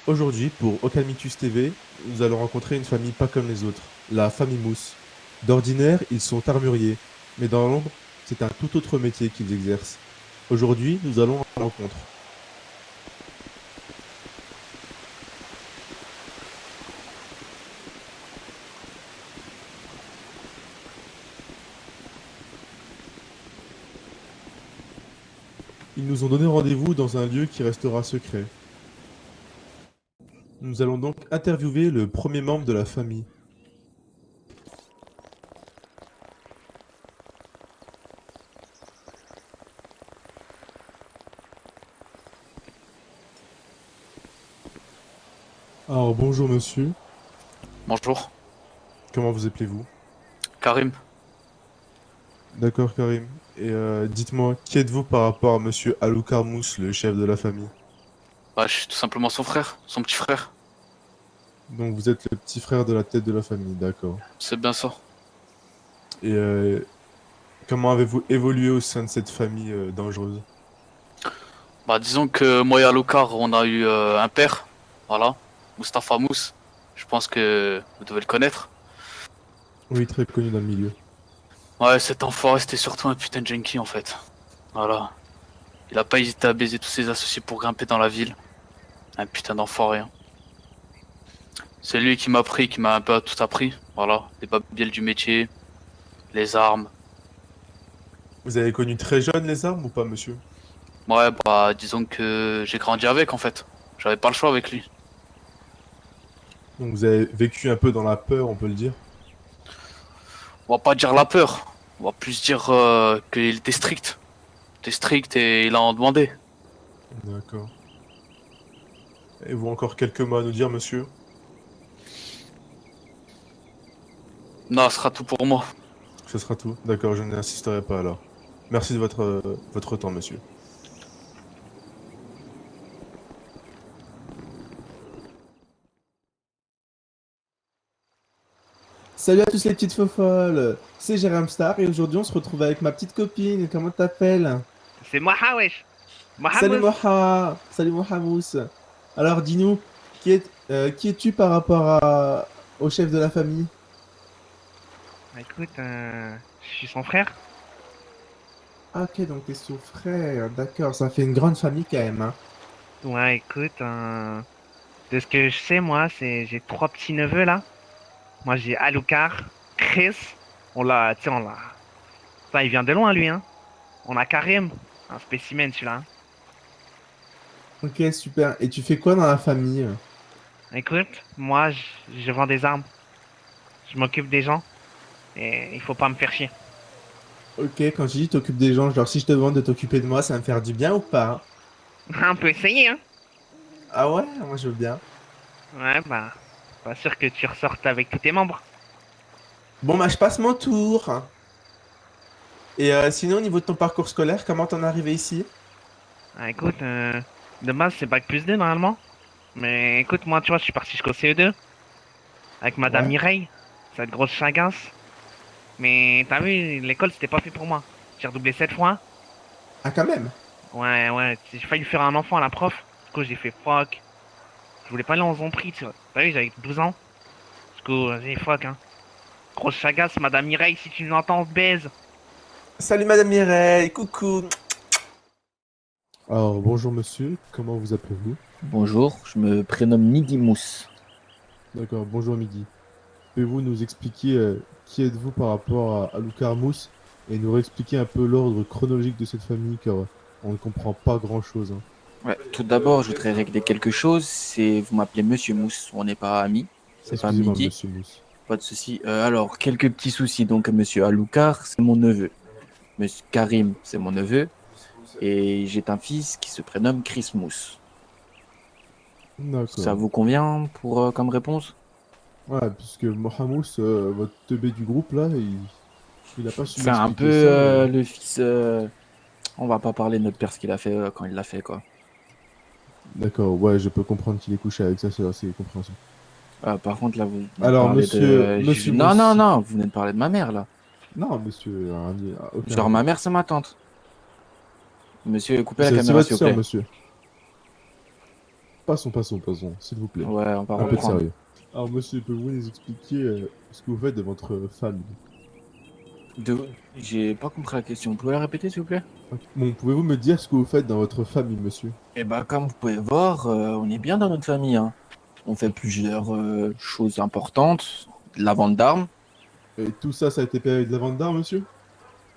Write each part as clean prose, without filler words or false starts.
Aujourd'hui, pour Okalmictus TV, nous allons rencontrer une famille pas comme les autres, la famille Mousse. D'ordinaire, ils sont armuriers, mais dans l'ombre, c'est un tout autre métier qu'ils exercent. Aujourd'hui, nous allons à la rencontre. Ils nous ont donné rendez-vous dans un lieu qui restera secret. Nous allons donc interviewer le premier membre de la famille. Alors bonjour monsieur, Bonjour, comment vous appelez-vous? Karim. D'accord Karim. Et dites-moi, qui êtes-vous par rapport à monsieur Aloukar Mousse, le chef de la famille? Bah, je suis tout simplement son frère, son petit frère. Donc vous êtes le petit frère de la tête de la famille, d'accord. C'est bien ça. Et comment avez-vous évolué au sein de cette famille dangereuse? Bah, disons que moi et Alokar, on a eu un père. Voilà, Mustapha Mousse. Je pense que vous devez le connaître. Oui, très connu dans le milieu. Ouais, cet enfoiré, c'était surtout un putain de junkie en fait. Voilà. Il a pas hésité à baiser tous ses associés pour grimper dans la ville. Un putain d'enfoiré, hein. C'est lui qui m'a appris, qui m'a un peu tout appris. Voilà, les babiels du métier, les armes. Vous avez connu très jeune les armes ou pas, monsieur? Ouais, bah, disons que j'ai grandi avec en fait. J'avais pas le choix avec lui. Donc vous avez vécu un peu dans la peur, on peut le dire. On va pas dire la peur. On va plus dire qu'il était strict. Il était strict et il a en demandé. D'accord. Et vous encore quelques mots à nous dire, monsieur? Non, ce sera tout pour moi. Ce sera tout. D'accord, je n'insisterai pas alors. Merci de votre temps, monsieur. Salut à tous les petites fofolles, c'est Jérém Star et aujourd'hui on se retrouve avec ma petite copine, comment t'appelles? C'est Moha, wesh. Salut Mohamous. Moha, salut Mohamous. Alors dis-nous, qui es-tu par rapport au chef de la famille? Écoute, je suis son frère. Ah, ok, donc t'es son frère, d'accord, ça fait une grande famille quand même, hein. Ouais, écoute, de ce que je sais, moi, c'est j'ai trois petits neveux là. Moi, j'ai Alucard, Chris. On l'a. Ça, il vient de loin, lui, hein. On a Karim, un spécimen, celui-là, hein. Ok, super. Et tu fais quoi dans la famille? Écoute, moi, je vends des armes. Je m'occupe des gens et il faut pas me faire chier. Ok, quand tu dis t'occupes des gens, genre si je te demande de t'occuper de moi, ça va me faire du bien ou pas? On peut essayer, hein. Ah ouais, moi je veux bien. Ouais, bah, pas sûr que tu ressortes avec tous tes membres. Bon, bah je passe mon tour. Et sinon, au niveau de ton parcours scolaire, comment t'en es arrivé ici? Ah, écoute, de base, c'est bac+2 normalement. Mais écoute, moi, tu vois, je suis parti jusqu'au CE2 avec Madame Ouais. Mireille, cette grosse chagasse. Mais t'as vu, l'école, c'était pas fait pour moi. J'ai redoublé 7 fois. Ah, quand même. Ouais, ouais, j'ai failli faire un enfant à la prof. Du coup, j'ai fait fuck. Je voulais pas aller en Zompri, tu vois. T'as vu, j'avais 12 ans. Du coup, j'ai fuck, hein. Grosse chagasse, Madame Mireille, si tu nous entends, baise. Salut Madame Mireille, coucou. Alors bonjour monsieur, comment vous appelez-vous? Bonjour, je me prénomme Nidi Mousse. D'accord, bonjour Midi. Pouvez-vous nous expliquer qui êtes-vous par rapport à Aloukar Mousse et nous réexpliquer un peu l'ordre chronologique de cette famille car on ne comprend pas grand-chose, hein. Ouais, tout d'abord, je voudrais régler quelque chose. C'est vous m'appelez Monsieur Mousse, on n'est pas amis, c'est pas Excusez-moi Midi, monsieur Mousse. pas de souci. Alors, quelques petits soucis. Donc, Monsieur Aloukar, c'est mon neveu. Monsieur Karim, c'est mon neveu. Et j'ai un fils qui se prénomme Chris Mousse. Ça D'accord. vous convient pour comme réponse? Ouais, puisque Mohamous, votre teubé du groupe là, il a pas su C'est un peu m'expliquer ça. le fils. On va pas parler de notre père ce qu'il a fait quand il l'a fait, quoi. D'accord, ouais, je peux comprendre qu'il est couché avec sa sœur, c'est compréhensible. Par contre, là, vous venez de Alors parler monsieur, de. monsieur Non, non, Mousse. non, vous venez de parler de ma mère, là. Non, monsieur, aucun Genre, ma rapport. mère, c'est ma tante. Monsieur, coupez la C'est caméra, votre s'il vous sœur, plaît. monsieur. Passons, s'il vous plaît. Ouais, on va Un peu de reprendre. sérieux. Alors, monsieur, pouvez-vous nous expliquer ce que vous faites de votre famille? J'ai pas compris la question. Vous pouvez la répéter, s'il vous plaît? Ok. Bon, pouvez-vous me dire ce que vous faites dans votre famille, monsieur? Eh ben, comme vous pouvez voir, on est bien dans notre famille, hein. On fait plusieurs choses importantes. La vente d'armes. Et tout ça, ça a été payé avec de la vente d'armes, monsieur?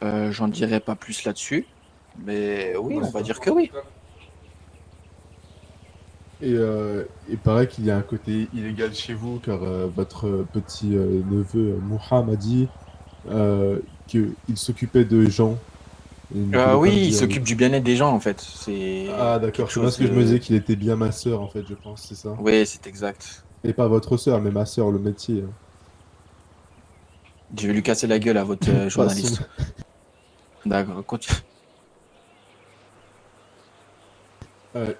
J'en dirai pas plus là-dessus. Mais oui, on va D'accord. dire que oui. Et il paraît qu'il y a un côté illégal chez vous, car votre petit neveu Mohamed a dit qu'il s'occupait de gens. Il ne voulait pas me Oui, il dire. s'occupe du bien-être des gens, en fait. Ah, C'est d'accord, quelque c'est moi chose. ce que je me disais qu'il était bien ma sœur, en fait, je pense, c'est ça. Oui, c'est exact. Et pas votre sœur, mais ma sœur, le métier. Hein. Je vais lui casser la gueule à votre Passons. journaliste. D'accord, continue.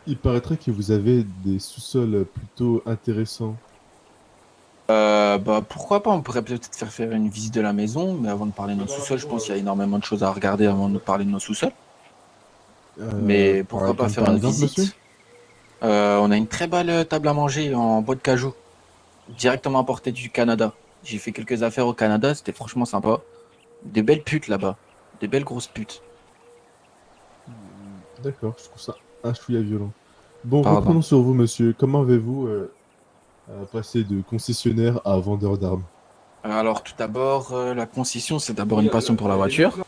Il paraîtrait que vous avez des sous-sols plutôt intéressants. Bah, pourquoi pas, on pourrait peut-être faire une visite de la maison, mais avant de parler de notre sous-sol, je pense qu'il y a énormément de choses à regarder avant de parler de nos sous-sols. Mais pourquoi pas Comme faire par une exemple, monsieur? visite? On a une très belle table à manger en bois de cajou, directement importée du Canada. J'ai fait quelques affaires au Canada, c'était franchement sympa. Des belles putes là-bas, des belles grosses putes. D'accord, je trouve ça un chouïa violent. Bon, Pardon. reprenons sur vous, monsieur. Comment avez-vous passé de concessionnaire à vendeur d'armes? Alors tout d'abord, la concession, c'est d'abord une passion pour la voiture. Ok,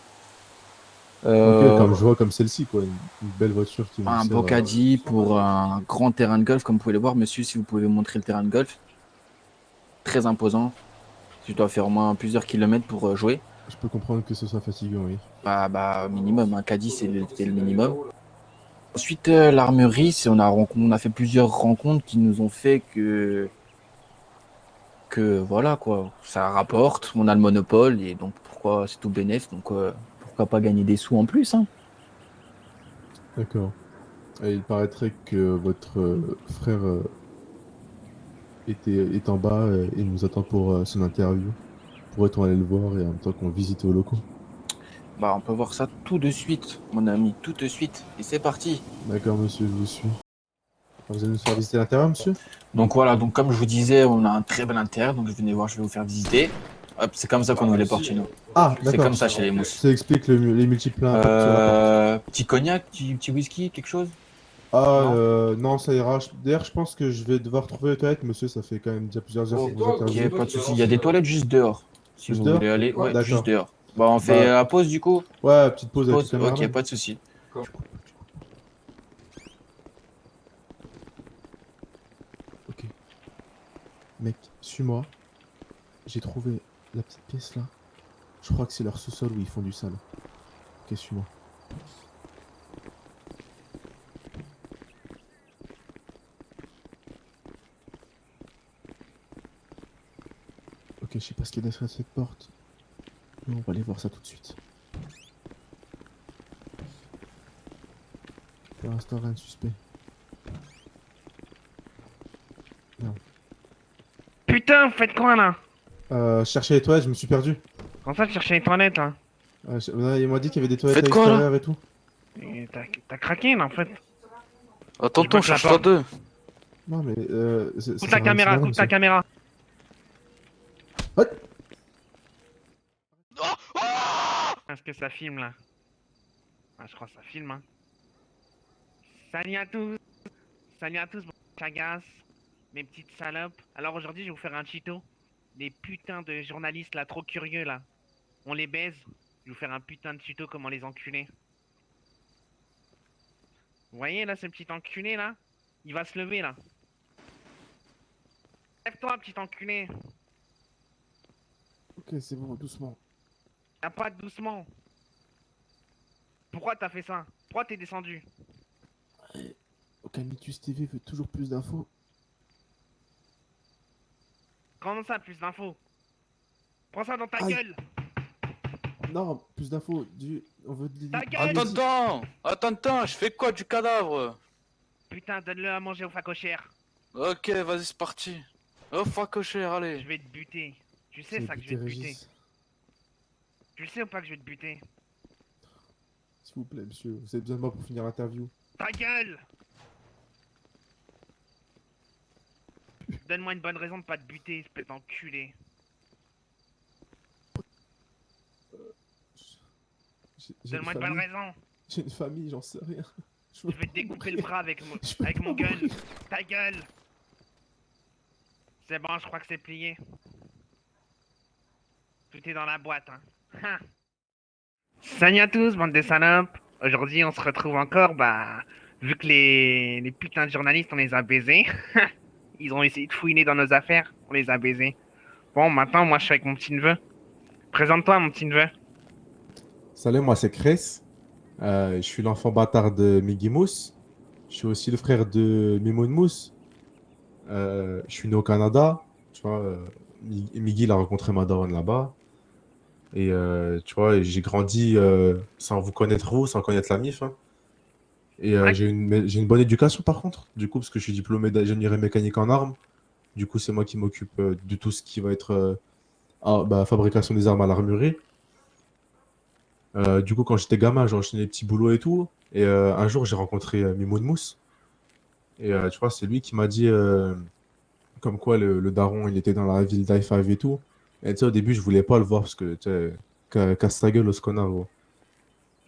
Euh, comme je vois comme celle-ci, quoi. Une belle voiture qui vous un sert beau à... caddie pour un grand terrain de golf, comme vous pouvez le voir, monsieur, si vous pouvez montrer le terrain de golf. Très imposant. Je dois faire au moins plusieurs kilomètres pour jouer. Je peux comprendre que ce soit fatigant, oui. Minimum, un caddie, c'est le minimum. Ensuite, l'armerie, on a fait plusieurs rencontres qui nous ont fait que voilà quoi, ça rapporte, on a le monopole et donc pourquoi c'est tout bénéf, donc pourquoi pas gagner des sous en plus, hein. D'accord. Et il paraîtrait que votre frère est en bas et nous attend pour son interview. Pourrait-on aller le voir et en même temps qu'on visite vos locaux? Bah, on peut voir ça tout de suite, mon ami, tout de suite. Et c'est parti. D'accord, monsieur, je vous suis. Vous allez nous faire visiter l'intérieur, monsieur? Donc voilà, donc comme je vous disais, on a un très bel intérieur, donc venez voir, je vais vous faire visiter. Hop, c'est comme ça qu'on ouvre les portes chez nous. Ah, C'est d'accord. comme ça chez les mousses. Ça explique les multiples impacts sur la porte. Petit cognac, petit whisky, quelque chose? Ah, Non? non, ça ira. D'ailleurs, je pense que je vais devoir trouver les toilettes, monsieur. Ça fait quand même déjà plusieurs heures que vous Ok, interviewez. pas de souci. Il y a des toilettes juste dehors. Si Juste vous dehors? voulez aller, ouais, juste D'accord. dehors. Bah, on fait Bah, la pause du coup. ouais, petite pause avec le Pause, ok, caméraman. pas de souci. Ok. Mec, suis-moi. J'ai trouvé la petite pièce là. Je crois que c'est leur sous-sol où ils font du sale. Ok, suis-moi. Ok, je sais pas ce qu'il y a derrière cette porte. Mais on va aller voir ça tout de suite. Pour l'instant, rien de suspect. Putain, vous faites quoi là? Chercher les toilettes, je me suis perdu. Comment ça, tu cherches les toilettes là? Ouais, il m'a dit qu'il y avait des toilettes Faites à quoi, là? l'extérieur et tout. Et T'as craqué là en fait. Attends, Je bloque la cherche-toi porte. deux. Non, mais Coupe ça ta sert à rien de caméra, s'énerver, coupe ta monsieur. caméra. Ouais. Est-ce que ça filme là? Ah, je crois que ça filme hein. Salut à tous. Salut à tous, mon chagas. Mes petites salopes. Alors aujourd'hui, je vais vous faire un tuto. Des putains de journalistes là, trop curieux là. On les baise. Je vais vous faire un putain de tuto comment les enculer. Vous voyez là, ce petit enculé là? Il va se lever là. Lève-toi, petit enculé. Ok, c'est bon, doucement. Y'a pas de doucement. Pourquoi t'as fait ça? Pourquoi t'es descendu? Okamitus TV veut toujours plus d'infos. Comment ça, plus d'infos? Prends ça dans ta Aïe. gueule. Non, plus d'infos. On veut Ta gueule. Attends, je fais quoi du cadavre? Putain, donne-le à manger au facochère. Ok, vas-y, c'est parti. Oh, facochère, Je allez. vais te buter. Tu sais C'est ça que je vais te buter. Régis. Tu le sais ou pas que je vais te buter? S'il vous plaît, monsieur, vous avez besoin de moi pour finir l'interview. Ta gueule. Donne-moi une bonne raison de pas te buter, espèce d'enculé. J'ai une Donne-moi une bonne famille. raison. J'ai une famille, j'en sais rien. Je vais te découper le bras avec Je peux pas mon gun. mourir. Ta gueule. C'est bon, je crois que c'est plié. Tout est dans la boîte, hein. Salut à tous, bande de salopes. Aujourd'hui, on se retrouve encore, vu que les putains de journalistes, on les a baisés. Ils ont essayé de fouiner dans nos affaires, on les a baisés. Bon, maintenant, moi, je suis avec mon petit neveu. Présente-toi, mon petit neveu. Salut, moi c'est Chris. Je suis l'enfant bâtard de Miggy Mousse. Je suis aussi le frère de Mimoun Mousse. Je suis né au Canada. Tu vois, Miggy il a rencontré ma daronne là-bas. Et tu vois, j'ai grandi sans vous connaître vous, sans connaître la MIF, hein. Et Ouais. j'ai une bonne éducation par contre, du coup, parce que je suis diplômé d'ingénierie mécanique en armes. Du coup, c'est moi qui m'occupe de tout ce qui va être fabrication des armes à l'armurerie. Du coup, quand j'étais gamin, j'ai enchaîné les petits boulots et tout. Et un jour, j'ai rencontré Mimoun Mousse. Et tu vois, c'est lui qui m'a dit comme quoi le daron, il était dans la ville d'I5 et tout. Et tu sais, au début, je voulais pas le voir parce que, tu sais, casse ta gueule, ce connard, gros.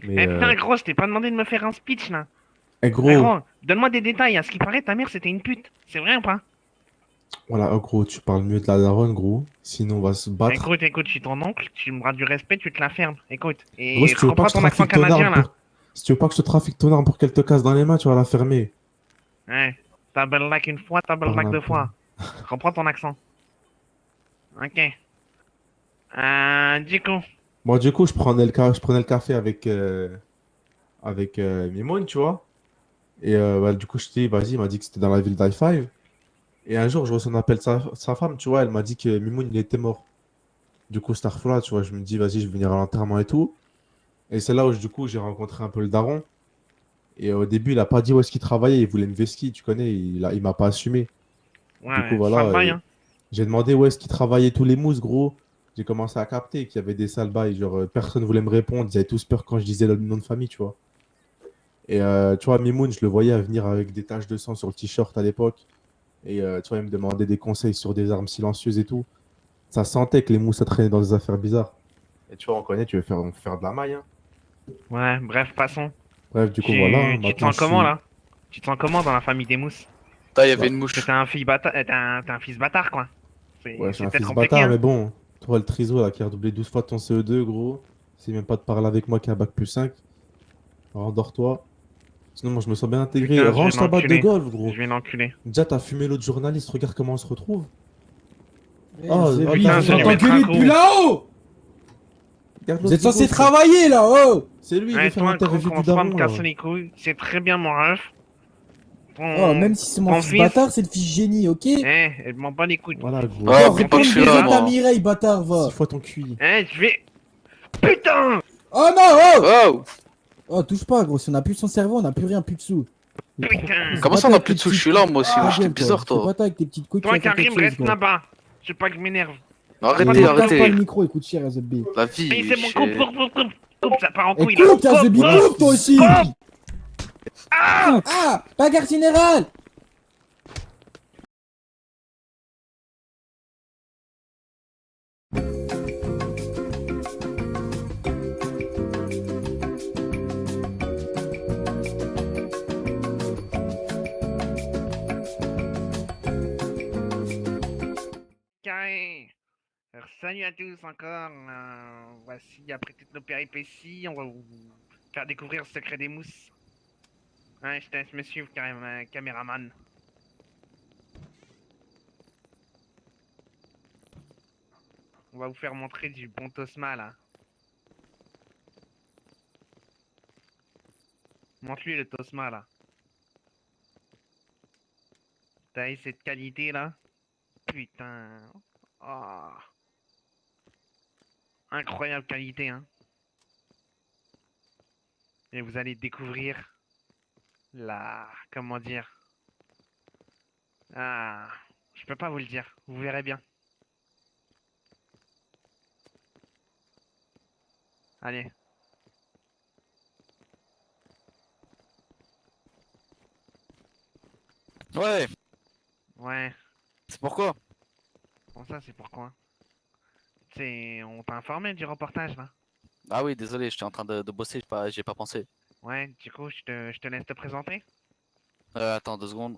Mais, Eh putain, gros, je t'ai pas demandé de me faire un speech, là. Eh gros, gros, donne-moi des détails. À ce qui paraît, ta mère, c'était une pute. C'est vrai ou pas? voilà, gros, tu parles mieux de la daronne, gros. Sinon, on va se battre. Écoute, je suis ton oncle. Tu me bras du respect, tu te la fermes. Écoute. Gros, Et si tu veux pas reprends que je ton accent trafique ton canadien, arme là. pour... Si tu veux pas que je te trafique ton arme pour qu'elle te casse dans les mains, tu vas la fermer. Ouais. Tabernacle une fois, tabernacle Parle un deux peu. fois. Reprends ton accent. Ok. Du coup. Bon, du coup, je prenais le café avec Mimoun, tu vois. Et du coup, je dis, vas-y, il m'a dit que c'était dans la ville d'I5. Et un jour, je reçois un appel de sa femme, tu vois. Elle m'a dit que Mimoun, il était mort. Du coup, cette fois-là, tu vois, je me dis, vas-y, je vais venir à l'enterrement et tout. Et c'est là où, du coup, j'ai rencontré un peu le daron. Et au début, il a pas dit où est-ce qu'il travaillait. Il voulait une vesquille, tu connais. Il m'a pas assumé. Du coup, Ouais, sale voilà. bail, Et hein. j'ai demandé où est-ce qu'ils travaillaient tous les mousses, gros. J'ai commencé à capter qu'il y avait des sales bails. Genre, personne voulait me répondre. Ils avaient tous peur quand je disais le nom de famille, tu vois. Et tu vois, Mimoun, je le voyais venir avec des taches de sang sur le t-shirt à l'époque. Et tu vois, il me demandait des conseils sur des armes silencieuses et tout. Ça sentait que les mousses, ça traînait dans des affaires bizarres. Et tu vois, on connaît, on veut faire de la maille, hein. Ouais, bref, passons. Bref, du coup, voilà, hein. Tu te Maintenant, sens je comment, suis. là? Tu te sens comment dans la famille des mousses? Là, il y avait Bah, une Parce que mouche. t'es un fils bâtard, t'es un fils bâtard, quoi. ouais, je suis C'est un peut-être fils compliqué, bâtard, hein. mais bon. Toi, le triso, là, qui a redoublé 12 fois ton CE2, gros. C'est même pas de parler avec moi qui a un bac plus 5. Rendors-toi. Sinon, moi, je me sens bien intégré. Putain, je vais Range ta batte de l'enculer. golf, Je gros. vais l'enculer. Déjà, t'as fumé l'autre journaliste. Regarde comment on se retrouve. Eh, Oh, The oh, Beef, t'as Putain, vous je vais lui regarde, m'entendez mettre un gueuler depuis coup. là-haut. regarde Vous l'autre êtes de censé gauche, là. travailler là, oh. C'est lui, il veut Ouais, faire toi, gros, l'interview du commence pas à me daron, là. casser les couilles. C'est très bien, mon ref. Oh, Ton, même si c'est mon ton fils fils. bâtard, c'est le fils génie, ok? Elle m'en bat les couilles, ton Voilà, fils. gros. Ouais, Oh, oublie pas réponds que je le suis là, baiser moi. ta Mireille, bâtard, 6 va. fois ton QI. Je vais. Putain! Oh non, oh. Oh! Oh, touche pas, gros, si on a plus son cerveau, on a plus rien, plus de sous. Il est trop Putain! con. Comment ça, on a plus de sous? Je suis là, moi aussi. Ta Wesh, t'es gueule, toi. bizarre, Fais toi. pas toi avec tes petites couilles, tu Toi, vas faire quelque Karim, chose, reste gros. là-bas. Je sais pas que je m'énerve. Arrêtez, Casse pas le arrêtez. micro, écoute cher, ZB. La Allez, vie, c'est bon, coupe, ça part en Et couille, là. coupe, ta The Beef, Ouais, coupe, toi aussi. coupe. Ah! Coupe. Ah, bagarre générale. Carré. Alors, salut à tous encore. Voici, après toutes nos péripéties, on va vous faire découvrir le secret des mousses. Ouais, je te laisse me suivre, caméraman. On va vous faire montrer du bon Tosma, là. Montre-lui le Tosma, là. T'as eu cette qualité, là? Putain. Oh. Incroyable qualité, hein. Et vous allez découvrir la... Comment dire? Ah... Je peux pas vous le dire. Vous verrez bien. Allez. Ouais. Ouais. C'est pourquoi? Bon, ça, c'est pourquoi? On t'a informé du reportage, là? Ah oui, désolé, j'étais en train de bosser, j'ai pas pensé. Ouais, du coup, je te laisse te présenter. Attends 2 secondes.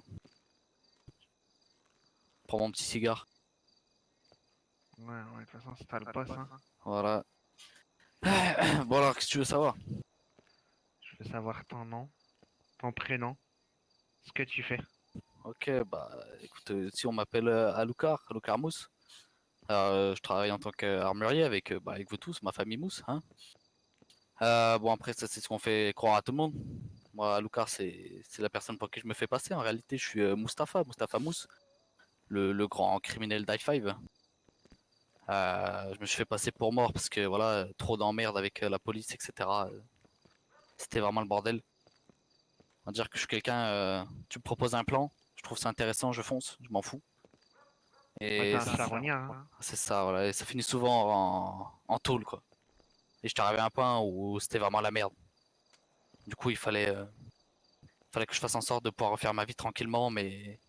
Prends mon petit cigare. Ouais, de toute façon, c'est pas le poste, hein. Voilà. Bon alors, qu'est-ce que tu veux savoir? Je veux savoir ton nom, ton prénom, ce que tu fais. Ok, bah écoute, si on m'appelle Alucard Mousse. Je travaille en tant qu'armurier avec vous tous, ma famille Mousse, hein. Bon après ça c'est ce qu'on fait croire à tout le monde. Moi Alucard c'est la personne pour qui je me fais passer. En réalité je suis Mustapha Mousse, le grand criminel d'I5. Je me suis fait passer pour mort parce que voilà, trop d'emmerdes avec la police, etc. C'était vraiment le bordel. On va dire que je suis quelqu'un, tu me proposes un plan, je trouve ça intéressant, je fonce, je m'en fous. Ouais, Et t'es un charognard, hein. c'est ça, voilà, et ça finit souvent en tôle quoi. Et j'étais arrivé à un point où c'était vraiment la merde. Du coup, fallait que je fasse en sorte de pouvoir refaire ma vie tranquillement, mais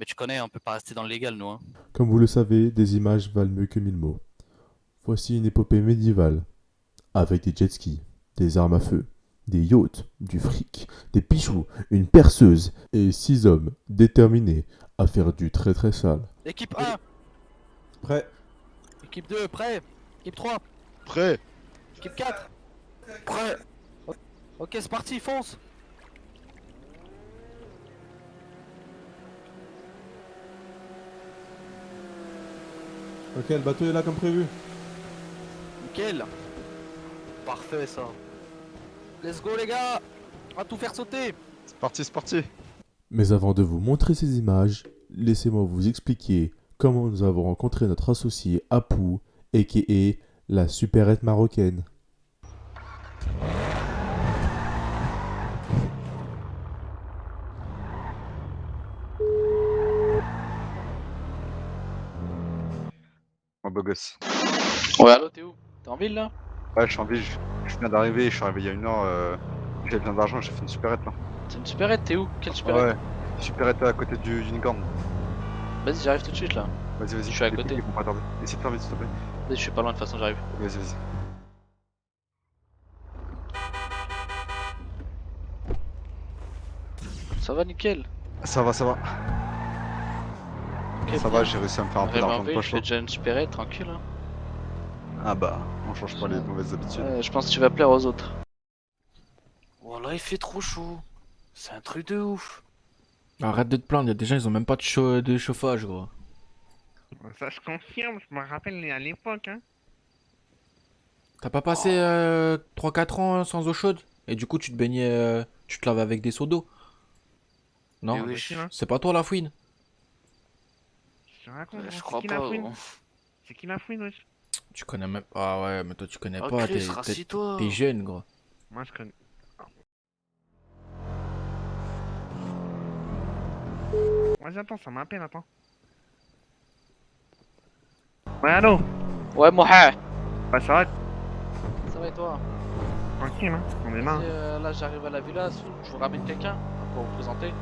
tu connais, on peut pas rester dans le légal, nous, hein. Comme vous le savez, des images valent mieux que 1000 mots. Voici une épopée médiévale, avec des jet skis, des armes à feu, des yachts, du fric, des pichous, une perceuse et 6 hommes déterminés à faire du très très sale. Équipe 1, Prêt. équipe 2, prêt. Équipe 3, Prêt. équipe 4, prêt. Ok, c'est parti, fonce. Ok, le bateau est là comme prévu. Nickel. Parfait ça. Let's go les gars. On va tout faire sauter. C'est parti, c'est parti. Mais avant de vous montrer ces images, laissez-moi vous expliquer comment nous avons rencontré notre associé Apu, a.k.a. la supérette marocaine. Mon beau gosse. Ouais, allô, t'es où? T'es en ville là? Ouais, je suis en ville, je viens d'arriver, je suis arrivé il y a 1 heure. J'ai besoin d'argent, j'ai fait une supérette là. C'est une supérette, t'es où? Quelle supérette? Ouais, supérette à côté du unicorn. Vas-y, j'arrive tout de suite là. Vas-y, Je suis à les côté. flics, ils vont pas tarder. Essaye de faire vite, s'il te plaît. Vas-y, je suis pas loin, de toute façon, j'arrive. Vas-y. Ça va, nickel. Ça va. Ok, Ça bien. va, j'ai réussi à me faire un peu Arrivé en d'argent de ville, poche je fais là. déjà une supérette, tranquille. Hein. Ah bah, on change pas les mauvaises habitudes. Je pense que tu vas plaire aux autres. Voilà, il fait trop chaud. C'est un truc de ouf. Arrête de te plaindre, y a des gens, ils ont même pas de chauffage, gros. Ça, je confirme, je me rappelle à l'époque, hein. T'as pas passé 3-4 ans sans eau chaude? Et du coup, tu te baignais, tu te lavais avec des seaux d'eau? Non? Eh oui, Possible, hein. C'est pas toi la fouine? Je te raconte, je c'est crois qui pas. la fouine? Gros. C'est qui la fouine, wesh? Tu connais même pas. Ah ouais, mais toi tu connais Ah, pas, Chris, rassis-toi. t'es jeune, gros. Moi, je connais. Vas-y, attends, ça m'appelle, attends. Ouais, allô? Ouais, moi, Ouais, ça va, ça va et toi? tranquille, hein. On est là. Hein. Là, j'arrive à la villa, je vous ramène quelqu'un pour vous présenter.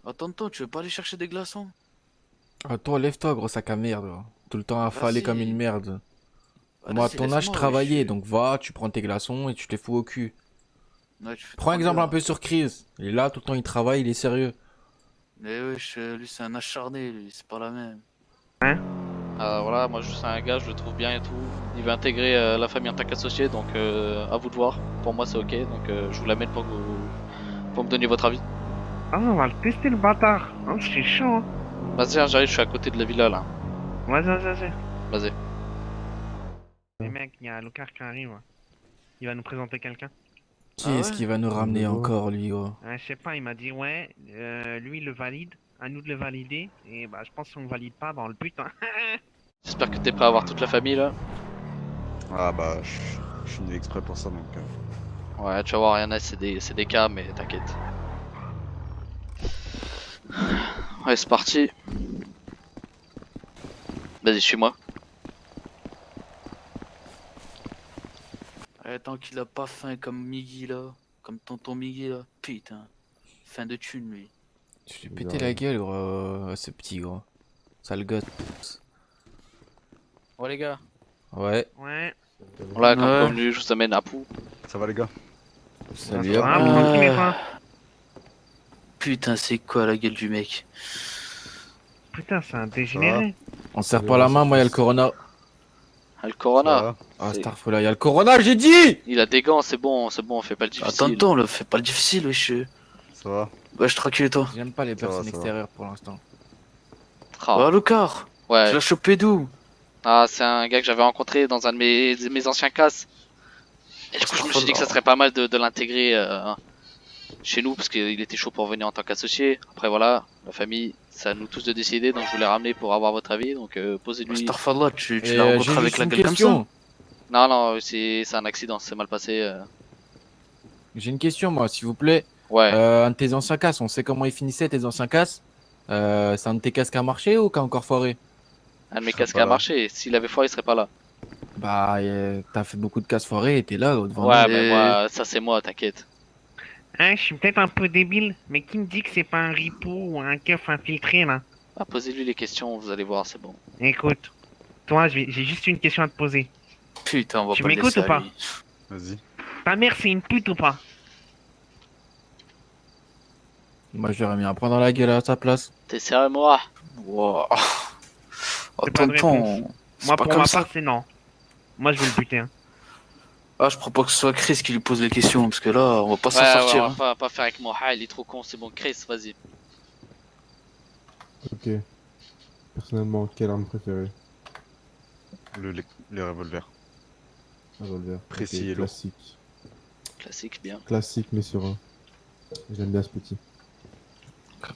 Attends, tu veux pas aller chercher des glaçons? Ah, toi, lève-toi, gros sac à merde, gros. Tout le temps affalé Vas-y. comme une merde. Bah, Moi, à vas-y, ton âge, je laisse-moi, travaillais, wesh. donc va, tu prends tes glaçons et tu te les fous au cul. Ouais, tu fais Prends trop exemple bien. un peu sur Chris. Il est là, tout le temps il travaille, il est sérieux. Mais wesh, lui c'est un acharné, lui, c'est pas la même. Hein? Voilà, moi je suis un gars, je le trouve bien et tout. Il veut intégrer la famille en tant qu'associé, donc à vous de voir. Pour moi c'est ok, donc je vous l'amène pour me donner votre avis. Ah, on va le tester, le bâtard. Hein, c'est chaud, hein. Vas-y, hein, j'arrive, je suis à côté de la villa là. Vas-y. Vas-y. Les mecs, il y a Lucar qui arrive. Ouais. Il va nous présenter quelqu'un. Qui Ah est-ce ouais? qui va nous ramener On va voir. encore, lui, gros? Je sais pas, il m'a dit ouais, lui il le valide, à nous de le valider, et bah je pense qu'on le valide pas dans le but. Hein. J'espère que t'es prêt à avoir toute la famille là. Ah bah, je suis venu exprès pour ça donc. Ouais, tu vas voir, Yana, c'est des cas, mais t'inquiète. Ouais, c'est parti. Vas-y, suis-moi. Tant qu'il a pas faim comme Miggy là, comme tonton Miggy là, putain. Fin de thune lui. Tu lui pétais la gueule, gros, ce petit, gros. Sale gosse. Ouais les gars, Ouais. Ouais. voilà comme Ouais. convenu, je vous amène à Pou. Ça va les gars? Salut. Ça va, Abou. tranquille, et toi? Putain, c'est quoi la gueule du mec? Putain, c'est un dégénéré. On se serre pas la main, moi y'a le corona. Ah, le Ça Corona, va? Ah, c'est- Starfall, y'a le corona, j'ai dit! il a des gants, c'est bon, on fait pas le difficile. Attends, le fais pas le difficile, wesh. Ça va? Bah, je tranquille, toi. J'aime pas les Ça va, personnes ça va. extérieures pour l'instant. Ah, Oh, Lucar, tu ouais, l'as chopé d'où? ah, c'est un gars que j'avais rencontré dans un de mes anciens casses. Et du coup, je me suis dit que ça serait pas mal de l'intégrer chez nous parce qu'il était chaud pour venir en tant qu'associé. Après, voilà, la famille, c'est à nous tous de décider, donc je voulais ramener pour avoir votre avis. Donc, posez-lui. Starfall, tu Et, l'as j'ai rencontré avec juste la une gueule comme ça? question. Non, non, c'est un accident, c'est mal passé. J'ai une question, moi, s'il vous plaît. Ouais, Un de tes anciens casses, on sait comment ils finissaient, tes anciens casses. C'est un de tes casses qui a marché ou qui a encore foiré? un de mes serais casques pas a là. marché. S'il avait foiré, il serait pas là. Bah, t'as fait beaucoup de casses foirées et t'es là, devant Ouais, nous. mais Et- moi, ça c'est moi, t'inquiète. Hein, je suis peut-être un peu débile, mais qui me dit que c'est pas un ripou ou un keuf infiltré, là? Ah, posez-lui les questions, vous allez voir, c'est bon. Écoute, toi, j'ai juste une question à te poser. Putain, on va Tu pas le m'écoutes laisser ou pas? à lui. Vas-y. Ta mère, c'est une pute ou pas? Moi, je l'aurais mis un point dans la gueule à sa place. T'es sérieux, moi? Wow. Oh, C'est pas de tonton, c'est Moi, pas pour comme ma ça. part, c'est non. Moi, je vais le buter, hein. Ah, je propose que ce soit Chris qui lui pose les questions, parce que là, on va pas s'en Ouais, sortir. on hein. va pas faire avec Moha, il est trop con, c'est bon. Chris, vas-y. Ok. Personnellement, quelle arme préférée? Les revolvers. Revolver. Précis Ok, et lourd. classique. Classique, bien. Classique mais serein. J'aime bien ce petit.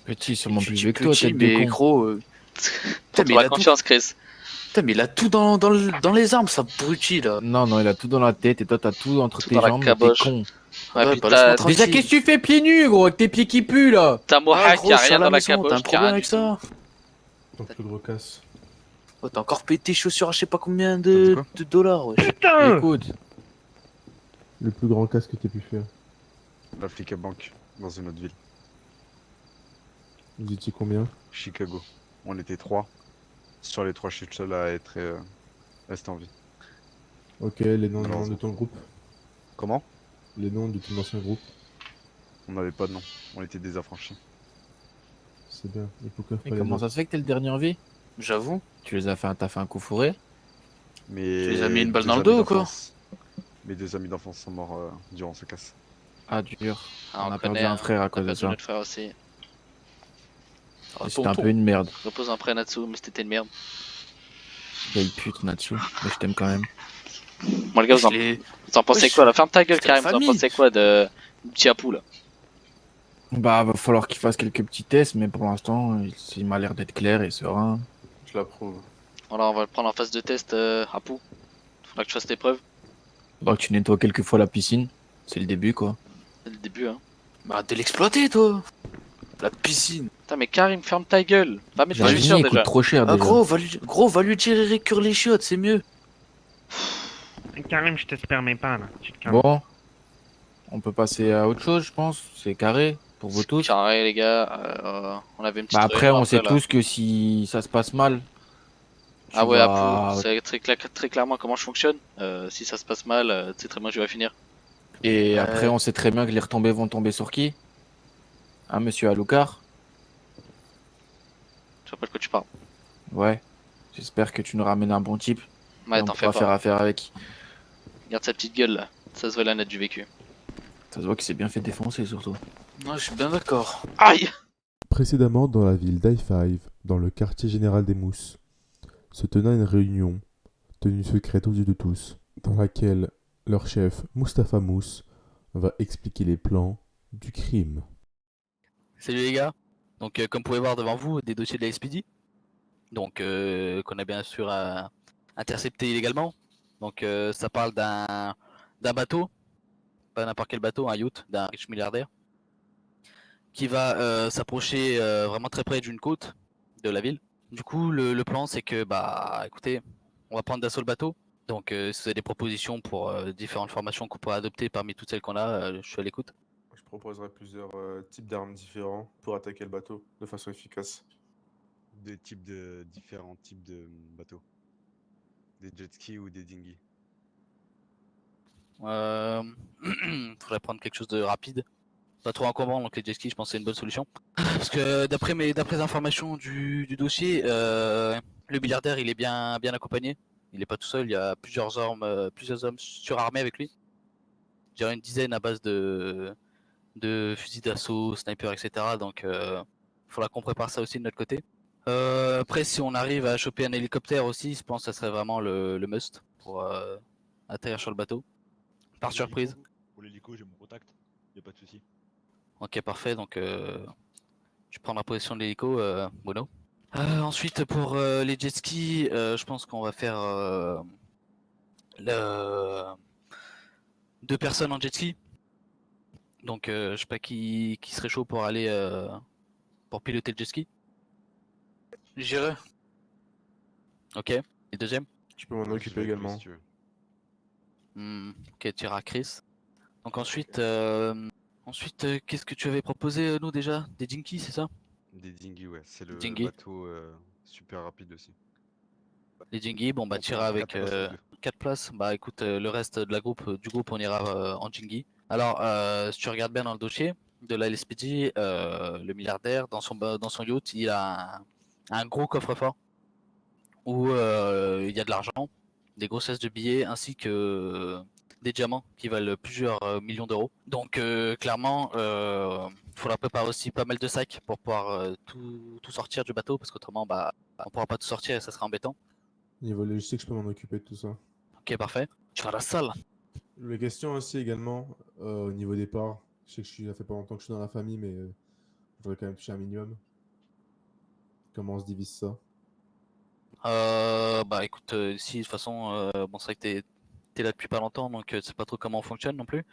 Petit, sûrement Tu plus dis vieux que toi, petit, tête de mais con. gros. Putain, mais Pour il la a tout. confiance, Chris. Putain, mais il a tout dans les armes, ça abruti là. Non, il a tout dans la tête et toi, t'as tout entre Tout tes dans la jambes, mais t'es caboche. con. Ouais, Ouais, puis bah, laisse-moi t'as tranquille. Déjà, qu'est-ce que tu fais pieds nus, gros, avec tes pieds qui puent, là? Moha Ah, qui gros, a je suis rien à la dans la maison, t'as caboche, un qui a problème rien avec du ça? Donc le gros casse. Oh, t'as encore payé tes chaussures à je sais pas combien T'as dit quoi de dollars, wesh. Putain! Écoute, Le plus grand casse que t'aies pu faire. tout. La flic à banque, dans une autre ville. Vous étiez combien? Chicago. On était 3. Sur les 3, je suis le seul à être resté en vie. Ok, les noms Malheureusement. de ton groupe. Comment? Les noms de ton ancien groupe. On n'avait pas de nom. On était des affranchis. C'est bien. Et pourquoi et pas les comment noms? ça se fait que t'es le dernier en vie? J'avoue. T'as fait un coup fourré? Mais Tu les as mis une balle deux dans le amis dos ou quoi? d'enfance- Mes 2 amis d'enfance sont morts durant ce casse. Ah, dur. Ah, On a connaît, perdu un hein. frère à On a cause de perdu ça. notre frère aussi. Ah, C'était un tonton. peu une merde. Repose en paix, Natsu, mais c'était une merde. Vieille pute, Natsu. Mais je t'aime quand même. Moi, les gars, Je l'ai- vous en pensez Wesh, quoi là? Ferme ta gueule, c'était la Karim. Vous en famille. pensez quoi de du petit Apou là? Bah, va falloir qu'il fasse quelques petits tests, mais pour l'instant, il m'a l'air d'être clair et serein. Je l'approuve. Voilà, on va le prendre en phase de test, Apou. Faudra que tu fasses tes preuves. Bah, tu nettoies quelques fois la piscine. C'est le début, quoi. C'est le début, hein. Bah, de l'exploiter, toi. La piscine. Putain, mais Karim, ferme ta gueule. Va mettre J'ai tes un chaussures il coûte déjà. trop cher, Ah, déjà. gros, va lui dire et récure les chiottes, c'est mieux. Karim, je te permets pas, là. Tu te calmes. Bon. On peut passer à autre chose, je pense. C'est carré pour vous tous. Carré, les gars. On avait une petite Bah, après, réunion on sait là. tous que si ça se passe mal. Ah tu ouais, vas- Apou, c'est très clairement comment je fonctionne. Si ça se passe mal, tu sais très bien où je vais finir. Et Ouais. après, on sait très bien que les retombées vont tomber sur qui? Hein, monsieur Alucard? Je vois pas de quoi tu parles. Ouais. J'espère que tu nous ramènes un bon type. Ouais, et on t'en fais pourra pas. faire affaire avec. Regarde sa petite gueule là. Ça se voit la note du vécu. Ça se voit qu'il s'est bien fait défoncer, surtout. Ouais, je suis bien d'accord. Aïe! Précédemment dans la ville d'I5, dans le quartier général des Mousses, se tenait une réunion, tenue secrète aux yeux de tous, dans laquelle leur chef, Mustapha Mousse, va expliquer les plans du crime. Salut les gars. Donc comme vous pouvez voir devant vous, des dossiers de la SPD. Donc qu'on a bien sûr intercepté illégalement. Donc ça parle d'un bateau, pas n'importe quel bateau, un yacht d'un riche milliardaire qui va s'approcher vraiment très près d'une côte de la ville. Du coup le plan c'est que bah écoutez, on va prendre d'assaut le bateau. Donc si vous avez des propositions pour différentes formations qu'on pourrait adopter parmi toutes celles qu'on a, je suis à l'écoute. Je proposerai plusieurs types d'armes différents pour attaquer le bateau de façon efficace. différents types de bateaux. Des jet skis ou des dinghies. Faudrait prendre quelque chose de rapide. Pas trop encombrant, donc les jet skis, je pense que c'est une bonne solution. Parce que d'après les informations du dossier, le milliardaire il est bien accompagné. Il est pas tout seul, il y a plusieurs hommes surarmés avec lui. Je dirais une dizaine à base de fusils d'assaut, snipers, etc. Donc faudra qu'on prépare ça aussi de notre côté. Après, si on arrive à choper un hélicoptère aussi, je pense que ça serait vraiment le must pour atterrir sur le bateau. Par surprise. Pour l'hélico, j'ai mon contact. Y a pas de souci. Ok, parfait. Donc, je prends la position de l'hélico, Bono. Ensuite, pour les jet skis, je pense qu'on va faire le... 2 personnes en jet ski. Donc, je sais pas qui serait chaud pour aller pour piloter le jet ski. J'irai. Ok. Et deuxième. Je peux m'en Ouais, occuper je vais avec lui, également. si tu veux. Ok, tira Chris. Donc ensuite, qu'est-ce que tu avais proposé nous déjà? Des Jinkies, c'est ça? Des dinghies, ouais. C'est le Dinghy. bateau super rapide aussi. Les Jinkies, bon bah On peut tira en avec 4 places, les deux. 4 places. Bah écoute, le reste de du groupe, on ira en Jinky. Alors, si tu regardes bien dans le dossier de la LSPD, le milliardaire, dans son yacht, il a un gros coffre-fort où il y a de l'argent, des grossesses de billets, ainsi que des diamants qui valent plusieurs millions d'euros. Donc clairement, il faudra préparer aussi pas mal de sacs pour pouvoir tout sortir du bateau, parce qu'autrement, bah, on pourra pas tout sortir et ça sera embêtant. Niveau logistique, je peux m'en occuper de tout ça. Ok, parfait. Tu vas à la salle. Les questions aussi également, au niveau des parts. Je sais que ça fait pas longtemps que je suis dans la famille, mais j'aurais quand même touché un minimum. Comment on se divise ça? Bah écoute, ici de toute façon, bon c'est vrai que t'es là depuis pas longtemps, donc tu sais pas trop comment on fonctionne non plus.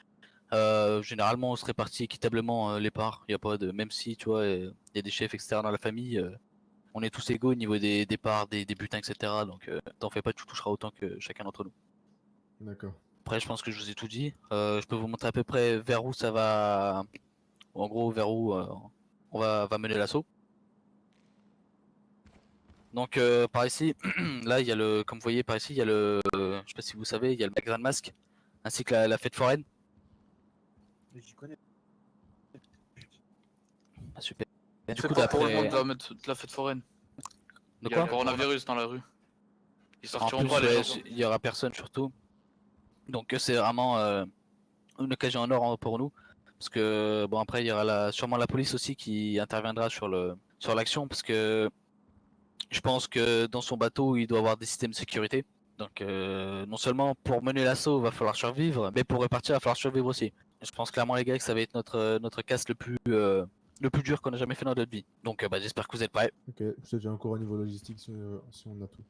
Généralement on se répartit équitablement les parts, y a pas de, même si tu vois, y a des chefs etc dans la famille, on est tous égaux au niveau des parts, des butins etc. Donc t'en fais pas, tu toucheras autant que chacun d'entre nous. D'accord. Après je pense que je vous ai tout dit, je peux vous montrer à peu près vers où ça va, en gros vers où on va mener l'assaut. Donc par ici, là il y a le, comme vous voyez par ici, il y a le, je sais pas si vous savez, il y a le magasin de masques, ainsi que la fête foraine. J'y connais. Ah, super. Du C'est coup pas pour le monde d'après, de la fête foraine. de Il y a le quoi? coronavirus dans la rue. Ils En sortiront plus, pas les gens. il y aura personne surtout. Donc c'est vraiment une occasion en or pour nous, parce que bon après il y aura sûrement la police aussi qui interviendra sur l'action, parce que je pense que dans son bateau il doit avoir des systèmes de sécurité. Donc non seulement pour mener l'assaut il va falloir survivre, mais pour repartir il va falloir survivre aussi. Je pense clairement les gars que ça va être notre casse le plus dur qu'on a jamais fait dans notre vie. Donc bah, j'espère que vous êtes prêts. Ok, je te dis encore au niveau logistique si on a tout.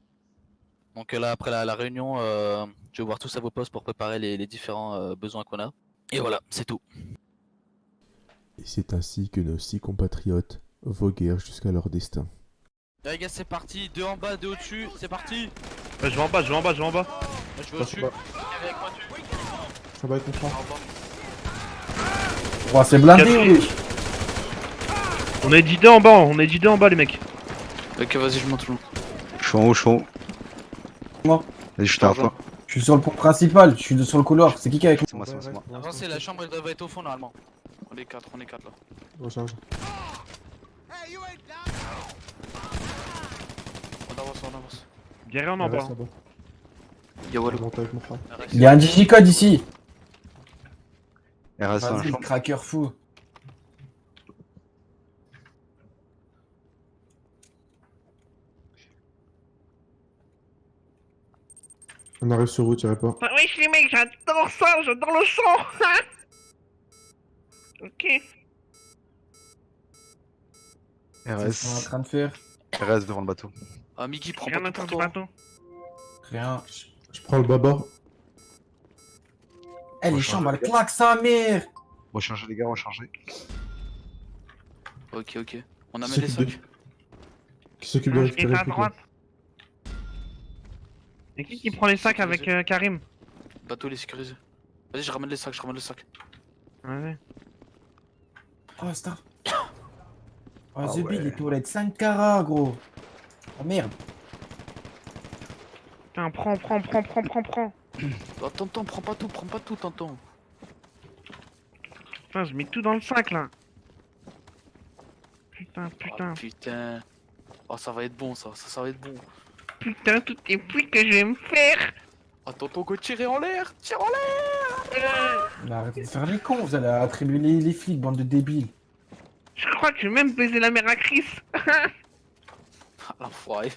Donc là après la réunion, je vais voir tous à vos postes pour préparer les différents besoins qu'on a. Et voilà, c'est tout. Et c'est ainsi que nos 6 compatriotes voguèrent jusqu'à leur destin. Les gars c'est parti, 2 en bas, 2 au-dessus, c'est parti. Je vais en bas, je vais en bas, je vais en bas. Moi je vais Passe au-dessus. pas. Ça va être mon frère. Oh, c'est blindé, Caché. On est 10 en bas, les mecs. Ok, vas-y, je monte long. Je suis en haut, je suis en haut. Moi. Vas-y, je t'en pas. Je suis sur le pont principal, je suis sur le couloir. C'est qui est avec moi? C'est moi, c'est moi, c'est moi. Avancez, la chambre elle devrait être au fond normalement. On est 4 là. Recharge. On avance. Guerrier en bas. Reste là-bas. Y'a Je Wallo. monte avec mon frère. Il y a un digicode ici. Elle reste dans la Vas-y, le chambre. cracker fou. On arrive sur route, tirez pas. Ah oui, les mecs, j'adore ça, j'adore le sang. Ok. C'est ce qu'on est en train de faire. Elle reste devant le bateau. Ah, Miki, prends Rien pas à tout pour faire du toi. bateau. Rien. Je prends le bâbord. Eh, les chambres, elles claquent sa mère. Recharger les gars, recharger. Ok. On Qui amène les s'occupe sacs. Qui s'occupe de Il récupérer est le à truc, là? droite. Et qui prend les sacs avec Karim? Bateau, il est sécurisé. Vas-y, je ramène les sacs. Ouais. Oh, star. Oh, The Big, les toilettes 5 carats, gros. Oh merde. Putain, prends. Oh, tonton, prends pas tout, tonton. Putain, je mets tout dans le sac là. Putain. Oh, putain. Oh, ça va être bon, ça va être bon. Putain, toutes les pluies que je vais me faire. Oh, tonton, go tirer en l'air, tire en l'air. Mais arrêtez de faire les cons, vous allez attribuer les flics, bande de débiles. Je crois que je vais même baiser la mère à Chris. Ah, l'enfoiré.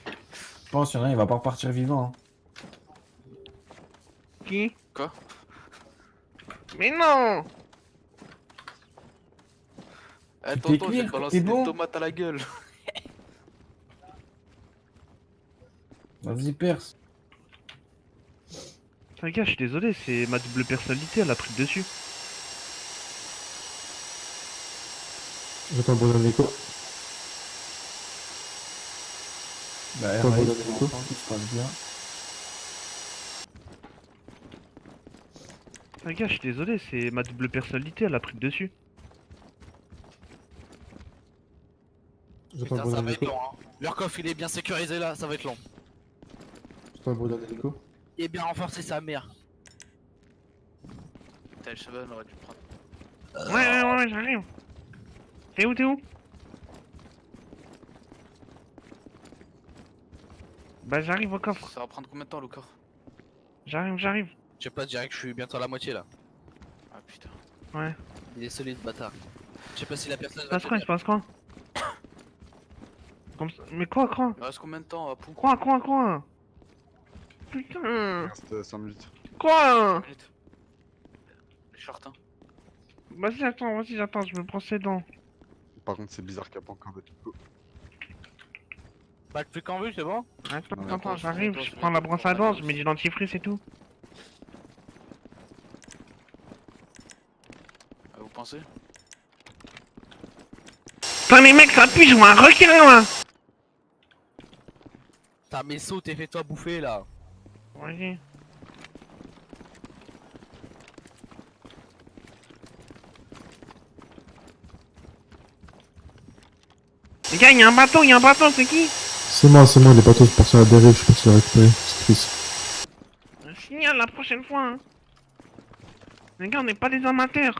Je pense qu'il y en a un, il va pas repartir vivant. Hein. Qui? Quoi? Mais non. Eh, Tu tonton, je vais t'éclaires, te balancer t'es des bon tomates à la gueule. Vas-y, perce. Les gars, je suis désolé, c'est ma double personnalité, elle a pris le dessus. J'entends le bruit d'un écho. Bah, Pas RAID, bon, pour d'accord. l'instant, tout se passe bien. Les gars, je suis désolé, c'est ma double personnalité, elle a pris le dessus. J'entends le Putain, bruit ça d'un va être écho. long, hein. Leur coffre, il est bien sécurisé là, ça va être long. J'entends le bruit d'un hélico. Il est bien renforcé, sa mère. Putain, le cheval, on aurait dû prendre. Ouais, j'arrive. T'es où? Bah, j'arrive au coffre. Ça va prendre combien de temps, Lucas? J'arrive. Je sais pas, je dirais que je suis bientôt à la moitié là. Ah, putain. Ouais. Il est solide, bâtard. Je sais pas si la personne Il va se passe quoi? Comme ça... Mais quoi? Il reste combien de temps, Apou? Quoi? Putain. Il reste 5 minutes. Quoi? Minutes. Short, hein. Vas-y, attends, je me prends ses dents. Par contre, c'est bizarre qu'il n'y a pas encore de Nico. Bac plus qu'en vue, c'est bon? Attends, j'arrive, je prends la brosse à dents, je mets du dentifrice et tout. Ah, vous pensez? Putain, les mecs, ça pue, je vois un requin là. T'as mes sauts, t'es fait toi bouffer là. Vas-y. Les gars, y'a un bateau, c'est qui? C'est moi, les bateaux sont partis à la dérive, je suis parti les récupérer. C'est Chris. Un signal la prochaine fois, hein. Les gars, on n'est pas des amateurs.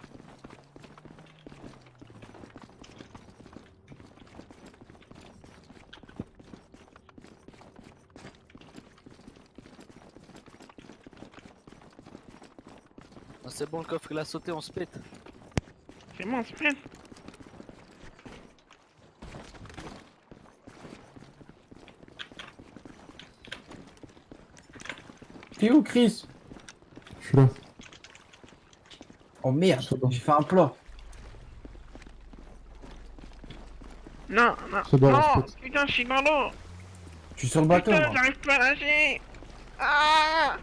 Ah, c'est bon, le coffre il a sauté, on se pète. C'est bon, on se pète. T'es où, Chris? Je suis là. Oh merde, C'est bon. j'ai fait un plat. Non, C'est bon, on se non, pète. putain, je suis dans l'eau. Je suis sur le bateau, Putain, moi. j'arrive pas à nager. Ah!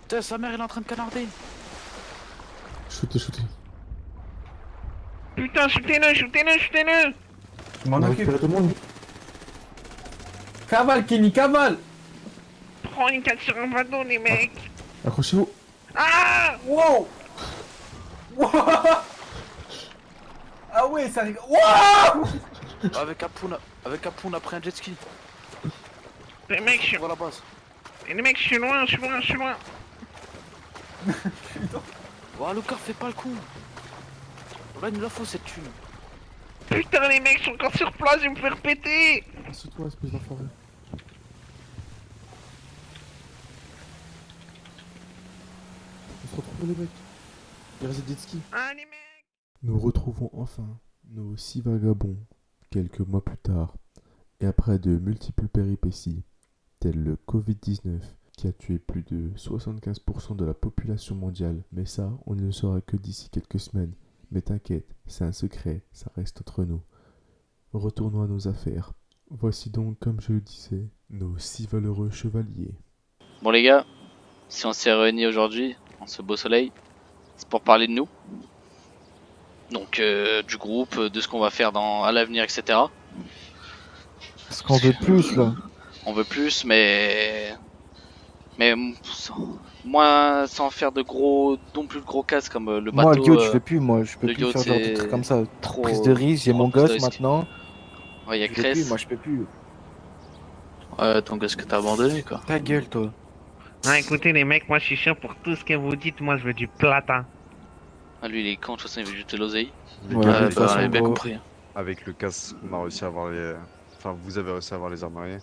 Putain, sa mère, elle est en train de canarder. Shootez. Putain, shootez-le. Je m'en On a occupe. récupéré tout le monde. Cavale, Kenny, cavale. Prends une 4 sur un bateau, les mecs. Accrochez-vous. Ah! Wow. Wow. Ah ouais, ça rigole. Wow. Avec Apou, on a pris un jet ski. Les mecs, On va à la base. je suis loin. Oh, Lucas, fais pas le con. Là, il nous la faut cette thune. Putain, les mecs sont encore sur place, je vais me faire péter. Assieds-toi, espèce d'enfoiré. On se retrouve les mecs. Il reste des jet skis. Ah, les mecs. Nous retrouvons enfin nos 6 vagabonds quelques mois plus tard, et après de multiples péripéties, telles le Covid-19 qui a tué plus de 75% de la population mondiale. Mais ça, on ne le saura que d'ici quelques semaines. Mais t'inquiète, c'est un secret, ça reste entre nous. Retournons à nos affaires. Voici donc, comme je le disais, nos 6 valeureux chevaliers. Bon les gars, si on s'est réunis aujourd'hui, en ce beau soleil, c'est pour parler de nous. Donc du groupe, de ce qu'on va faire à l'avenir, etc. Parce qu'on veut plus là. On veut plus, mais moins sans faire de gros, non plus de gros casses comme le bateau. Moi le yacht je veux plus, moi je peux le plus yacht, faire genre des c'est trucs comme ça. trop- Prise de risque, j'ai trop mon prise de gosse risque. maintenant. Ouais, il y a Je peux plus, Cress. moi je peux plus. Ouais, donc est-ce que t'as abandonné quoi? Ta gueule, toi. Ah, écoutez les mecs, moi je suis chiant pour tout ce que vous dites, moi je veux du platin. Ah, lui, il est con, de toute façon, il veut juste de l'oseille. Les Ouais, gars, de Ouais, toute bah, on façon, avait bien gros. compris. avec le casse, on a réussi à avoir les. Enfin, vous avez réussi à avoir les armuriers.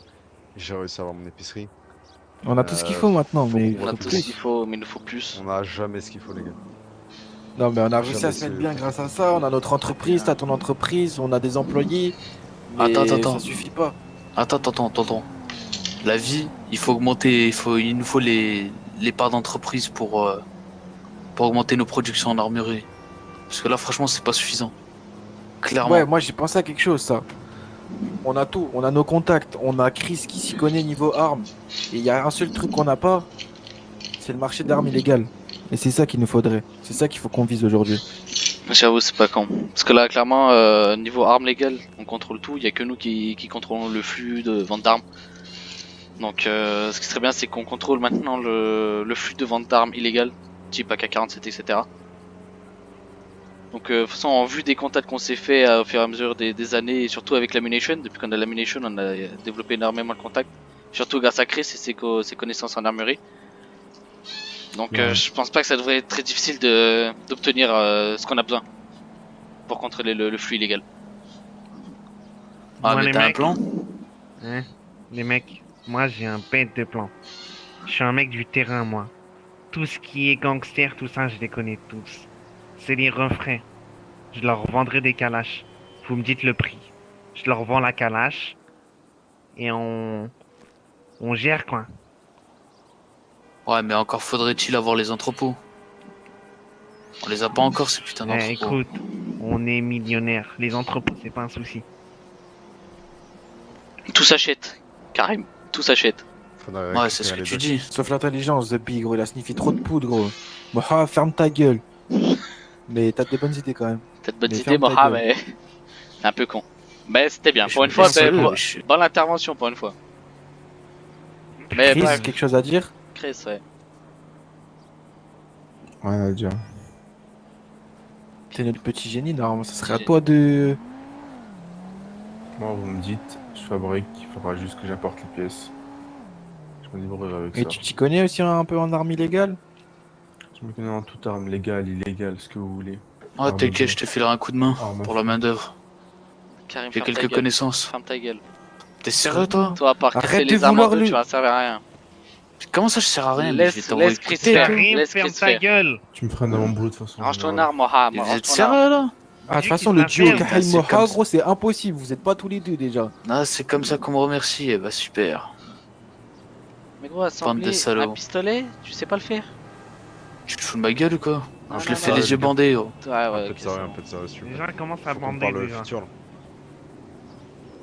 J'ai réussi à avoir mon épicerie. On a tout ce qu'il faut maintenant, faut mais qu'on il On a faut tout retrouve ce qu'il plus. faut, mais il nous faut plus. On n'a jamais ce qu'il faut, les gars. Non, mais on a réussi Jamais à se mettre ce- bien grâce à ça. On a notre entreprise, t'as ton entreprise, on a des employés. Mais Attends. ça suffit pas. Attends. La vie, il faut augmenter, il nous faut les parts d'entreprise pour augmenter nos productions en armurerie. Parce que là, franchement, c'est pas suffisant. Clairement. Ouais, moi j'ai pensé à quelque chose, ça. On a tout, on a nos contacts, on a Chris qui s'y connaît niveau armes. Et il y a un seul truc qu'on n'a pas, c'est le marché d'armes illégales. Et c'est ça qu'il nous faudrait. C'est ça qu'il faut qu'on vise aujourd'hui. J'avoue, c'est pas con. Parce que là, clairement, niveau armes légales, on contrôle tout. Il y a que nous qui contrôlons le flux de vente d'armes. Donc, ce qui serait bien, c'est qu'on contrôle maintenant le flux de vente d'armes illégales, type AK-47, etc. Donc, de toute façon, en vue des contacts qu'on s'est fait au fur et à mesure des années, et surtout avec l'ammunition, depuis qu'on a l'ammunition, on a développé énormément de contacts. Surtout grâce à Chris et ses connaissances en armurerie. Donc, Ouais. je pense pas que ça devrait être très difficile d'obtenir ce qu'on a besoin pour contrôler le flux illégal. Ah, Moi, mais les t'as un mecs, plan? hein, les mecs, moi j'ai un bête de plan. Je suis un mec du terrain, moi. Tout ce qui est gangster, tout ça, je les connais tous. C'est les refrains. Je leur vendrai des calaches. Vous me dites le prix. Je leur vends la calache. Et on gère quoi. Ouais, mais encore faudrait-il avoir les entrepôts. On les a pas encore, ces putains Eh, d'entrepôts. écoute, on est millionnaire. Les entrepôts, c'est pas un souci. Tout s'achète, Karim, tout s'achète. Faudrait Ouais, c'est ce que récupérer tu les dis. Sauf l'intelligence, The Big, gros, il a sniffé trop de poudre, gros. Moha, ferme ta gueule. Mais t'as des bonnes idées quand même. T'as de bonnes Mais idées, ferme ta Moha, gueule. mais c'est un peu con. Mais c'était bien, Je pour me une fois, laisse c'est aller, pour- wesh. bonne intervention pour une fois. Mais Chris, bref, quelque chose à dire? Chris, ouais. Rien à dire. T'es notre petit génie, normalement, ça serait à toi de... Moi, vous me dites, je fabrique, il faudra juste que j'apporte les pièces. Je me débrouillerai avec Et ça. tu t'y connais aussi un peu en armes illégales? Je me connais en toute arme, légale, illégale, ce que vous voulez. Ouais, Arme t'inquiète, de- je te filerai un coup de main arme à pour la feu. main d'œuvre. Karim, J'ai ferme ta quelques gueule. connaissances. Ferme ta gueule. T'es sérieux, toi? Toi, à part casser Arrête de les armes en vouloir deux, lui- tu vas servir à rien. Comment ça, je sers à rien? Mais je vais Laisse t'envoyer Chris écouter, faire. toi. Karim, Laisse ferme Chris ta faire. gueule. Tu me feras dans mon boulot de toute façon. Range ton général. arme, Moha. Vous Range êtes ton arme. sérieux, là? Ah, de toute Dieu façon, qui le te la duo ferme. Karim C'est Moha, comme ça. gros, c'est impossible. Vous êtes pas tous les deux déjà. Ah, c'est comme ça qu'on me remercie. Eh bah, super. Mais gros, assembler salauds. un pistolet, tu sais pas le faire? Tu te fous de ma gueule ou quoi? Non, Je non, le fais non. les yeux bandés, oh. Ouais, Un ouais, peu ok, de c'est sérieux, bon. un peu de sérieux, s'il vous Les plaît. gens commencent à Faut qu'on bander parle déjà. futur, là.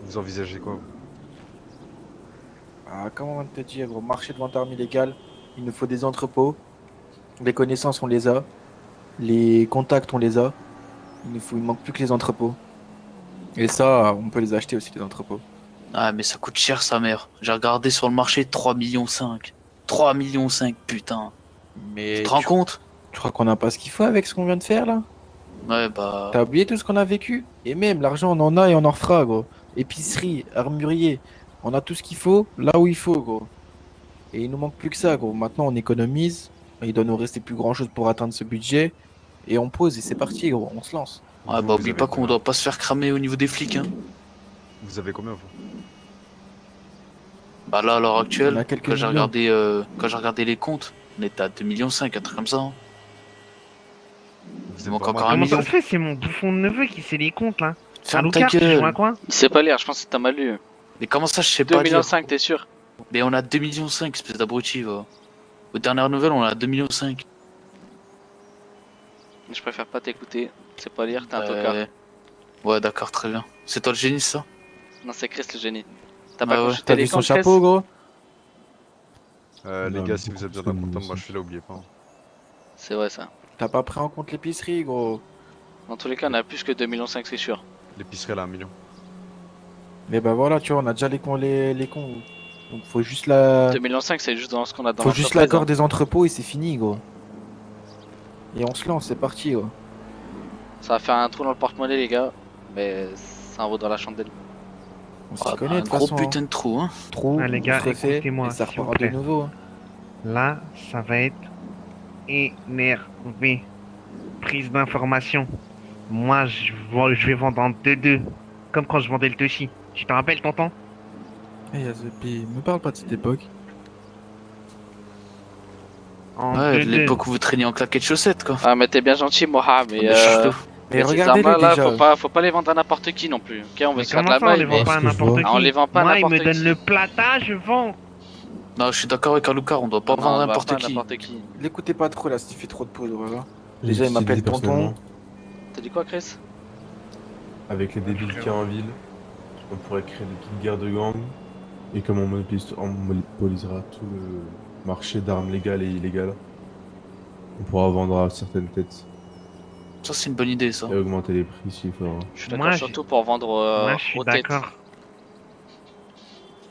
Vous envisagez quoi, vous? Ah, comment on va te dire, gros, marché de vente d'armes illégales, il nous faut des entrepôts. Les connaissances, on les a. Les contacts, on les a. Il manque plus que les entrepôts. Et ça, on peut les acheter aussi, les entrepôts. Ah, mais ça coûte cher, sa mère. J'ai regardé sur le marché 3,5 millions. 3,5 millions, putain. Mais Tu te rends compte? tu crois qu'on n'a pas ce qu'il faut avec ce qu'on vient de faire là? Ouais, bah. T'as oublié tout ce qu'on a vécu? Et même, l'argent, on en a et on en refera, gros. Épicerie, armurier, on a tout ce qu'il faut là où il faut, gros. Et il nous manque plus que ça, gros. Maintenant, on économise. Il doit nous rester plus grand chose pour atteindre ce budget. Et on pose et c'est parti, gros. On se lance. Ouais, Vous, bah, vous oublie avez pas qu'on combien doit pas se faire cramer au niveau des flics, hein. Vous avez combien, vous? Bah, là, à l'heure On actuelle, a quelques quand j'ai millions. regardé les comptes, on était à 2,5 millions, un truc comme ça. hein. Vous Il êtes manque vraiment encore un Comment million. ça se fait? C'est mon bouffon de neveu qui sait les comptes là. Ferme ta Alucard, tu joues à gueule. quoi? Il sait pas lire, je pense que t'as mal lu. Mais comment ça, je sais 2,5 pas millions, lire? t'es sûr? Mais on a 2,5 millions, espèce d'abruti, va. Aux dernières nouvelles, on a 2,5 millions. Je préfère pas t'écouter. C'est pas lire, t'es un tocard. Ouais, d'accord, très bien. C'est toi le génie, ça? Non, c'est Chris le génie. T'as Ah pas ouais. consulté T'as les vu son comptes, Chris? chapeau, gros? Les Non, gars, mais si vous avez besoin beaucoup d'un de comptable, monde moi aussi. je suis là, oubliez pas. hein. C'est vrai ça. T'as pas pris en compte l'épicerie, gros. Dans tous les cas, on a plus que 2,5 millions, c'est sûr. L'épicerie, elle a 1 million. Mais bah voilà, tu vois, on a déjà les cons. Donc faut juste la. 2,5 millions, c'est juste dans ce qu'on a dans Faut juste l'entreprise, l'accord hein. des entrepôts et c'est fini, gros. Et on se lance, c'est parti, gros. Ça va faire un trou dans le porte-monnaie, les gars. Mais ça en vaut dans la chandelle. On s'y Ah, connaît un de toute gros façon. putain de trou, hein. Trou, Ah, les on gars, se refait, écoutez-moi, et ça s'il vous repart de plaît. nouveau. Hein. Là, ça va être énervé. Prise d'information. Moi, je vais vendre en 2-2. Comme quand je vendais le Toshi. Tu te rappelles, tonton? Hey Azupi, me parle pas de cette époque. En Ouais, 2-2. l'époque où vous traîniez en claquettes de chaussettes, quoi. Ah, mais t'es bien gentil, Moha, mais. Mais surtout. Mais ces regardez-les armes-là, là, déjà. faut pas les vendre à n'importe qui non plus. Ok, on veut Mais se faire de comment la ça, on les maille, vend mais. pas à ce que je n'importe vois. qui? Ah, on les vend pas à Moi, il me n'importe donne qui. le plata, je vends. Non, je suis d'accord avec Alucard, on doit pas Non, vendre on va n'importe pas qui. n'importe qui. L'écoutez pas trop là, s'il fait trop de pauses, voilà. J'ai Déjà, il décidé m'appelle tonton. personnellement, T'as dit quoi, Chris? avec les débiles qu'il y a en ville, on pourrait créer des petites guerres de gangs. Et comme on monopolisera tout le marché d'armes légales et illégales, on pourra vendre à certaines têtes Ça, c'est une bonne idée, ça. et augmenter les prix s'il faudra. Je suis d'accord, Moi, surtout pour vendre Moi, je suis aux têtes. d'accord.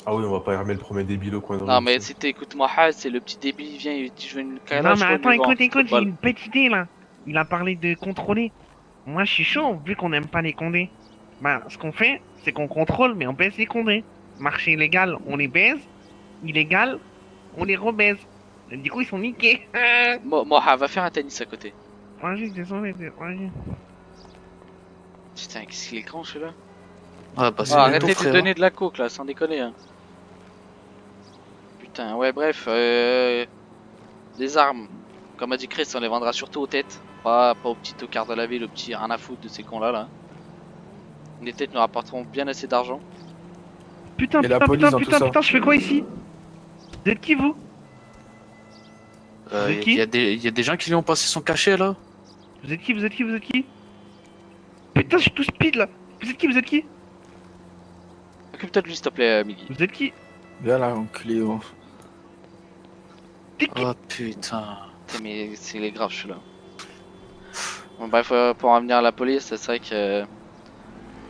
Ah oui, on va pas armer le premier débile au coin de rue. Non, mais aussi. si t'écoutes Moha, c'est le petit débile, il vient, il dit je veux une Non, calage, mais je attends, lui vends. écoute, j'ai Football. une petite idée là. Il a parlé de contrôler. Moi, je suis chaud, vu qu'on n'aime pas les condés. Bah, ce qu'on fait, c'est qu'on contrôle, mais on baisse les condés. Marché illégal, on les baise. Illégal, on les rebaise. Et du coup, ils sont niqués. Moha, va faire un tennis à côté. Vas-y, désolé, vas-y. Putain, qu'est-ce qu'il est grand celui-là? Ouais, bah, c'est Ah, bientôt, arrêtez de frère. donner de la coke là, sans déconner. Hein. Putain, ouais, bref. Des armes. Comme a dit Chris, on les vendra surtout aux têtes. Pas aux petits tocards de la ville, aux petits rien à foutre de ces cons là. Les têtes nous rapporteront bien assez d'argent. Putain, Et la police dans tout ça. je fais quoi ici? Vous êtes qui, vous? Vous êtes qui? Il y a des gens qui lui ont passé son cachet, là. Vous êtes qui? Putain, je suis tout speed là. Vous êtes qui? Occupe-toi de lui, s'il te plaît, Miggy. Vous êtes qui? Viens là, enculé. Oh. T'es qui? Oh putain. Putain, mais c'est grave, je suis là. Bon, bref, pour en venir à la police, c'est vrai que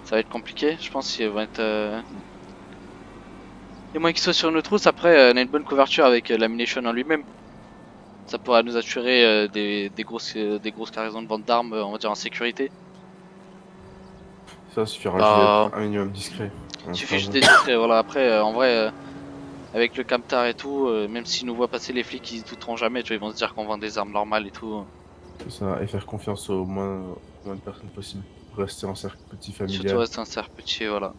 ça va être compliqué. Je pense qu'ils vont être. Et moins qu'ils soient sur nos trousses, après, on a une bonne couverture avec l'ammunition en lui-même. Ça pourra nous assurer des grosses cargaisons de vente d'armes, on va dire en sécurité. Ça suffira Ah. juste d'être un minimum discret. Il suffit juste d'être discret, voilà. Après, en vrai, avec le camtar et tout, même s'ils nous voient passer les flics, ils se douteront jamais, tu vois, ils vont se dire qu'on vend des armes normales et tout. C'est ça, et faire confiance au moins de personnes possible. Rester en cercle petit familial. Surtout rester un cercle petit, voilà.